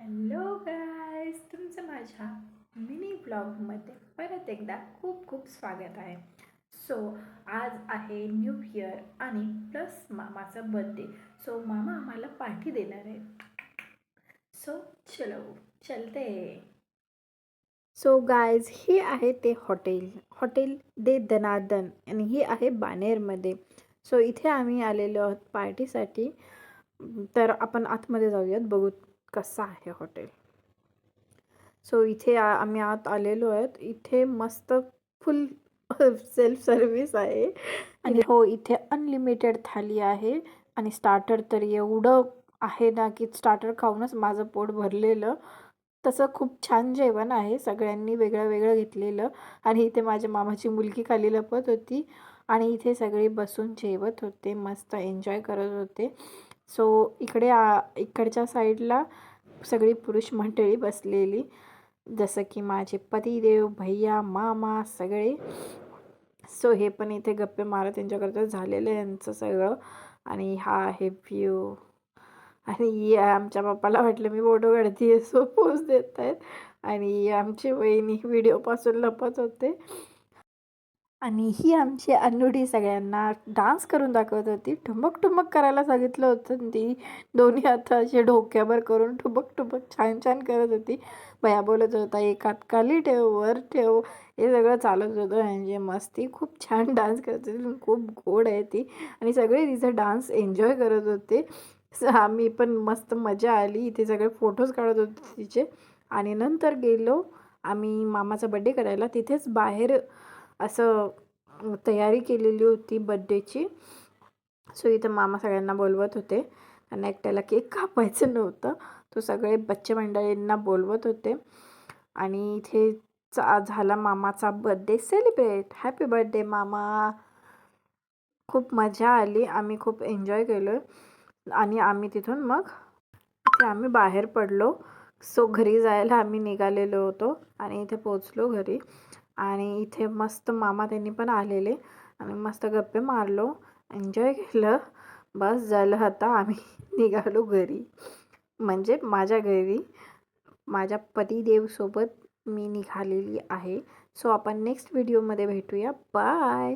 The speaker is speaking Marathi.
हॅलो गाईज, तुमचं माझ्या मिनी ब्लॉगमध्ये परत एकदा खूप खूप स्वागत आहे. सो आज आहे न्यू इयर आणि प्लस मामाचा बर्थडे. सो मामा आम्हाला पार्टी देणार आहे. सो चलो चलते. सो गाईज, हे आहे ते हॉटेल दे दनादन आणि हे आहे बानेरमध्ये. सो इथे आम्ही आलेलो आहोत पार्टीसाठी. तर आपण आतमध्ये जाऊयात, बघू कसं आहे हॉटेल. सो इथे आम्ही आत आलेलो आहेत. इथे मस्त फुल सेल्फ सर्विस आहे आणि हो, इथे अनलिमिटेड थाली आहे आणि स्टार्टर तर एवढं आहे ना की स्टार्टर खाऊनच माझं पोट भरलेलं. तसं खूप छान जेवण आहे, सगळ्यांनी वेगळं वेगळं घेतलेलं. आणि इथे माझ्या मामाची मुलगी खाली लपत होती आणि इथे सगळे बसून जेवत होते, मस्त एन्जॉय करत होते. सो इकडच्या साईडला सगळी पुरुष मंडळी बसलेली, जसं की माझे पतिदेव, भैया, मामा सगळे. सो हे पण इथे गप्पे मारत त्यांच्याकरता झालेलं आहे यांचं सगळं. आणि हा आहे व्ह्यू. आणि आमच्या पप्पाला वाटलं मी फोटो काढते, सो पोज देत आहेत. आणि आमची वहिनी व्हिडिओपासून लपत होते. आणि ही आमची अनुडी सगळ्यांना डान्स करून दाखवत होती. ठुमक ठुमक करायला सांगितलं होतं. ती दोन्ही हात असे डोक्यावर करून ठुमक ठुमक छान छान करत होती. भया बोलत होता, एक हात खाली ठेव, वर ठेव, हे सगळं चालत होतं. म्हणजे मस्ती, खूप छान डान्स करत होती, खूप गोड आहे ती. आणि सगळे तिचा डान्स एन्जॉय करत होते. आम्ही पण मस्त मजा आली. इथे सगळे फोटोज काढत होते तिचे. आणि नंतर गेलो आम्ही मामाचा बड्डे करायला. तिथेच बाहेर असं तयारी केलेली होती बड्डेची. सो इथं मामा सगळ्यांना बोलवत होते. त्यांना एकट्याला केक कापायचं नव्हतं, तो सगळे बच्चे मंडळींना बोलवत होते. आणि इथे झाला मामाचा बड्डे सेलिब्रेट. हॅपी बर्थडे मामा. खूप मजा आली, आम्ही खूप एन्जॉय केलं. आणि आम्ही तिथून मग इथे आम्ही बाहेर पडलो. सो घरी जायला आम्ही निघालेलो होतो आणि इथे पोचलो घरी. आणि इथे मस्त मामा त्यांनी पण आलेले आणि मस्त गप्पे मारलो, एन्जॉय केलं. बस झालं, आता आम्ही निघालो घरी, म्हणजे माझ्या घरी. माझ्या पतिदेवसोबत मी निघालेली आहे. सो आपण नेक्स्ट व्हिडिओमध्ये भेटूया. बाय.